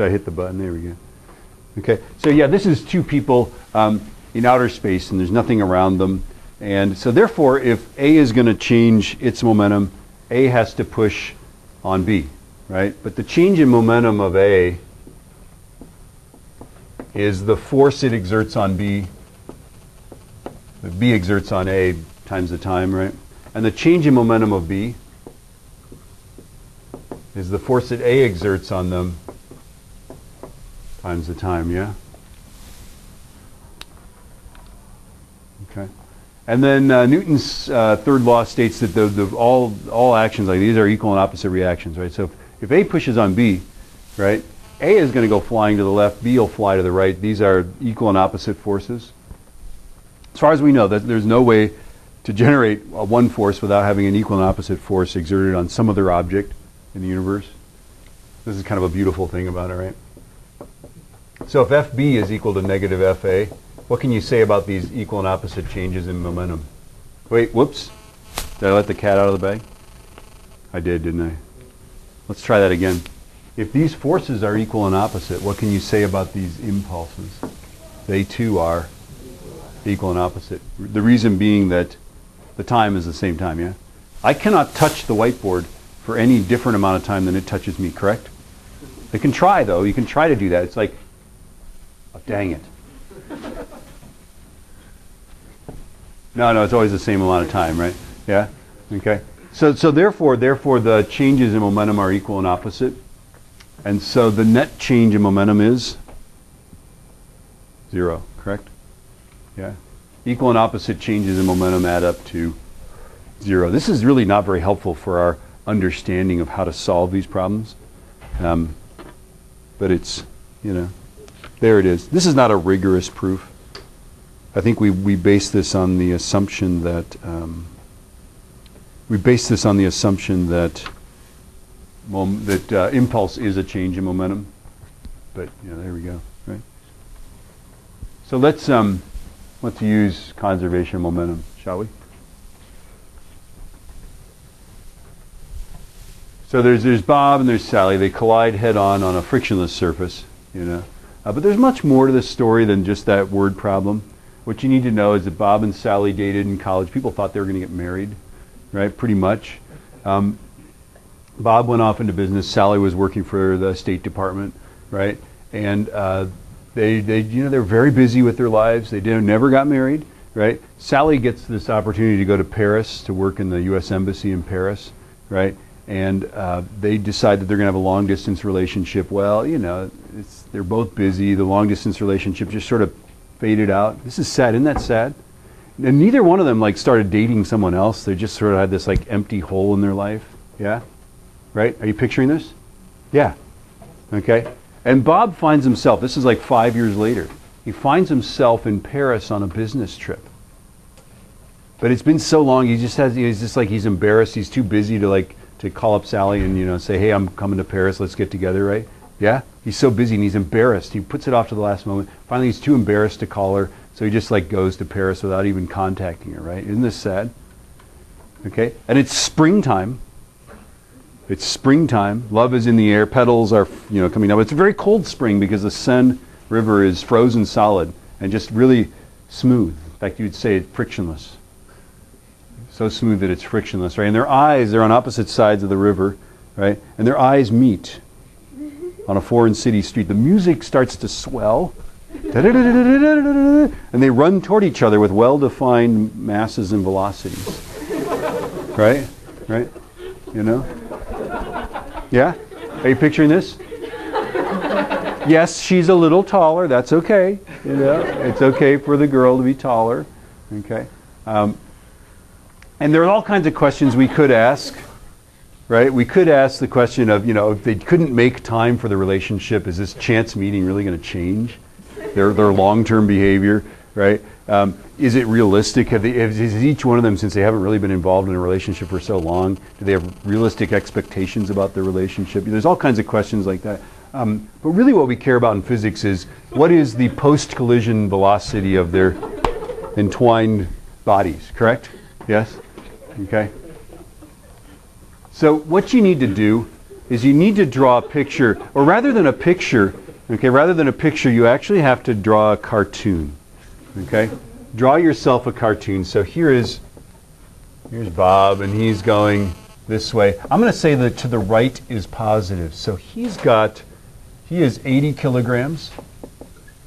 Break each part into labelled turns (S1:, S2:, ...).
S1: I hit the button? There we go. Okay, so yeah, this is two people in outer space, and there's nothing around them. And so therefore, if A is going to change its momentum, A has to push on B, right? But the change in momentum of A is the force it exerts on B, that B exerts on A times the time, right? And the change in momentum of B is the force that A exerts on them times the time, yeah? Okay. And then Newton's third law states that all actions like these are equal and opposite reactions, right? So if A pushes on B, right, A is going to go flying to the left, B will fly to the right. These are equal and opposite forces. As far as we know, that there's no way to generate one force without having an equal and opposite force exerted on some other object in the universe. This is kind of a beautiful thing about it, right? So if FB is equal to negative FA, what can you say about these equal and opposite changes in momentum? Wait, whoops. Did I let the cat out of the bag? I did, didn't I? Let's try that again. If these forces are equal and opposite, what can you say about these impulses? They too are equal and opposite. The reason being that the time is the same time, yeah? I cannot touch the whiteboard for any different amount of time than it touches me, correct? You can try, though. You can try to do that. It's like, oh, dang it. No, it's always the same amount of time, right? Yeah? Okay. So therefore, the changes in momentum are equal and opposite. And so the net change in momentum is 0, correct? Yeah. Equal and opposite changes in momentum add up to 0. This is really not very helpful for our understanding of how to solve these problems. But it's, there it is. This is not a rigorous proof. I think we base this on the assumption that impulse is a change in momentum. But there we go, right? So let's use conservation of momentum, shall we? So there's Bob and there's Sally. They collide head-on on a frictionless surface, But there's much more to this story than just that word problem. What you need to know is that Bob and Sally dated in college. People thought they were going to get married, right? Pretty much. Bob went off into business. Sally was working for the State Department, right? And they're very busy with their lives. They never got married, right? Sally gets this opportunity to go to Paris to work in the U.S. Embassy in Paris, right? And they decide that they're going to have a long-distance relationship. Well, they're both busy. The long-distance relationship just sort of faded out. This is sad. Isn't that sad? And neither one of them started dating someone else. They just sort of had this empty hole in their life. Yeah? Right? Are you picturing this? Yeah. Okay. And Bob finds himself, this is 5 years later, he finds himself in Paris on a business trip. But it's been so long, he's embarrassed. He's too busy to call up Sally and say, hey, I'm coming to Paris, let's get together, right? Yeah? He's so busy and he's embarrassed. He puts it off to the last moment. Finally, he's too embarrassed to call her, so he just goes to Paris without even contacting her, right? Isn't this sad? Okay? And it's springtime. It's springtime. Love is in the air. Petals are, coming up. It's a very cold spring because the Seine River is frozen solid and just really smooth. In fact, you'd say it's frictionless. So smooth that it's frictionless, right? And their eyes, they're on opposite sides of the river, right? And their eyes meet on a foreign city street. The music starts to swell. And they run toward each other with well-defined masses and velocities. Right? Right? Yeah? Are you picturing this? Yes, she's a little taller. That's okay. It's okay for the girl to be taller. Okay? And there are all kinds of questions we could ask, right? We could ask the question of, if they couldn't make time for the relationship, is this chance meeting really going to change their long-term behavior, right? Is it realistic? Is each one of them, since they haven't really been involved in a relationship for so long, do they have realistic expectations about their relationship? There's all kinds of questions like that. But really what we care about in physics is what is the post-collision velocity of their entwined bodies, correct? Yes? Okay. So what you need to do is you need to draw a picture, or rather than a picture, okay, rather than a picture, you actually have to draw a cartoon. Okay? Draw yourself a cartoon. So here's Bob, and he's going this way. I'm going to say that to the right is positive. So he is 80 kilograms,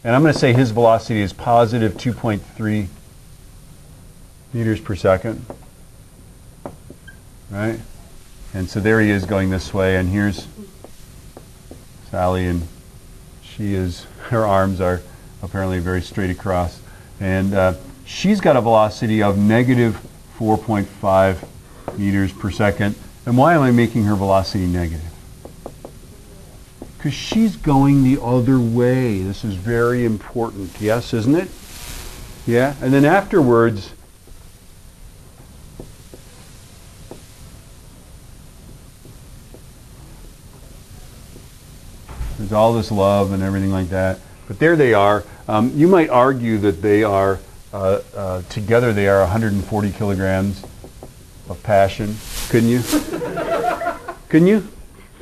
S1: and I'm going to say his velocity is positive 2.3 meters per second. Right? And so there he is going this way, and here's Sally, and her arms are apparently very straight across. And she's got a velocity of negative 4.5 meters per second. And why am I making her velocity negative? Because she's going the other way. This is very important. Yes, isn't it? Yeah? And then afterwards, there's all this love and everything like that. But there they are. You might argue that they are, together they are 140 kilograms of passion. Couldn't you? Couldn't you?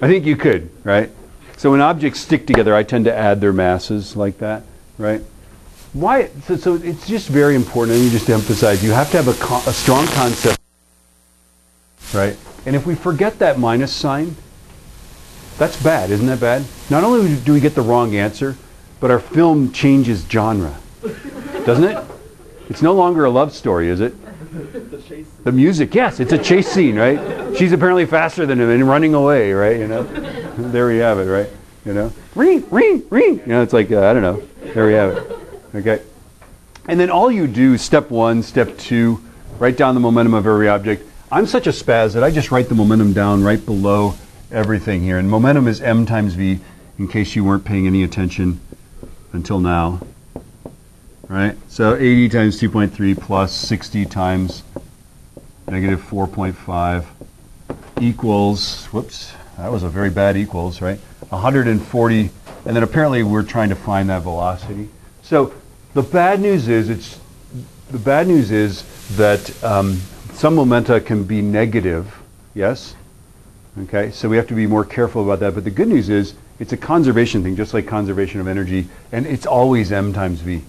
S1: I think you could, right? So when objects stick together, I tend to add their masses like that, right? Why? So it's just very important, and just to emphasize, you have to have a strong concept, right? And if we forget that minus sign, that's bad, isn't that bad? Not only do we get the wrong answer, but our film changes genre, doesn't it? It's no longer a love story, is it? The music, yes, it's a chase scene, right? She's apparently faster than him and running away, right? You know, there we have it, right? You know, ring, ring, ring. You know, it's like I don't know. There we have it. Okay, and then all you do, step 1, step 2, write down the momentum of every object. I'm such a spaz that I just write the momentum down right below everything here, and momentum is m times v. In case you weren't paying any attention until now. Right? So 80 times 2.3 plus 60 times negative 4.5 equals, whoops, that was a very bad equals, right? 140, and then apparently we're trying to find that velocity. So the bad news is that some momenta can be negative, yes? Okay, so we have to be more careful about that. But the good news is it's a conservation thing, just like conservation of energy, and it's always m times v.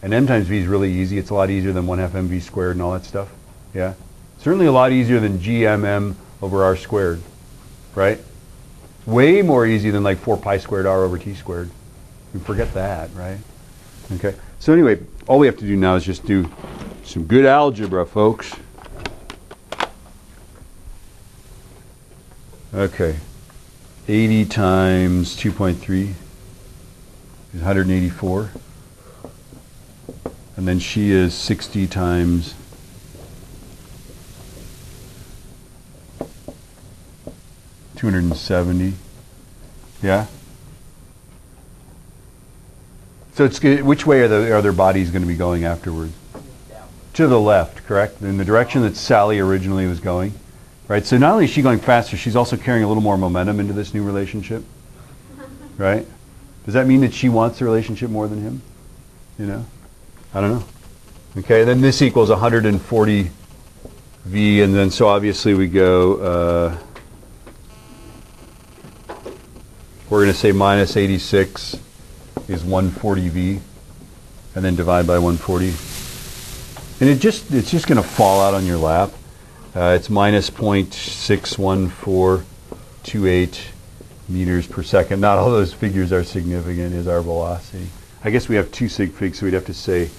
S1: And m times v is really easy. It's a lot easier than 1/2 mv squared and all that stuff. Yeah, certainly a lot easier than gmm over r squared, right? Way more easy than like 4 pi squared r over t squared. We forget that, right? Okay. So anyway, all we have to do now is just do some good algebra, folks. Okay. 80 times 2.3 is 184. And then she is 60 times 270. Yeah? So it's which way are their bodies going to be going afterwards? To the left, correct? In the direction that Sally originally was going. Right? So not only is she going faster, she's also carrying a little more momentum into this new relationship. Right? Does that mean that she wants the relationship more than him? You know? I don't know. Okay, then this equals 140 V, and then so obviously we go, we're going to say minus 86 is 140 V, and then divide by 140. And it's just going to fall out on your lap. It's minus 0.61428 meters per second. Not all those figures are significant, is our velocity. I guess we have 2 sig figs, so we'd have to say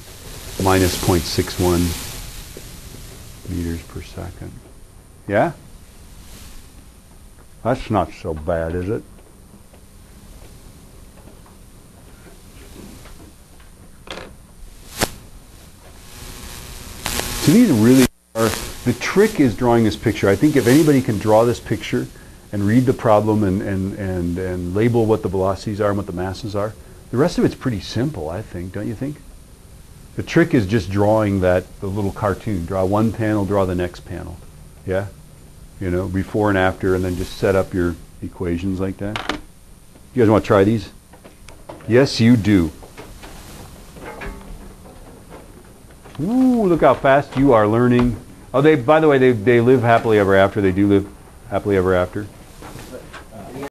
S1: minus 0.61 meters per second. Yeah? That's not so bad, is it? So these really are, the trick is drawing this picture. I think if anybody can draw this picture and read the problem and label what the velocities are and what the masses are, the rest of it's pretty simple, I think, don't you think? The trick is just drawing the little cartoon. Draw one panel, draw the next panel. Yeah? You know, before and after, and then just set up your equations like that. You guys want to try these? Yes, you do. Ooh, look how fast you are learning. Oh, by the way, they live happily ever after. They do live happily ever after.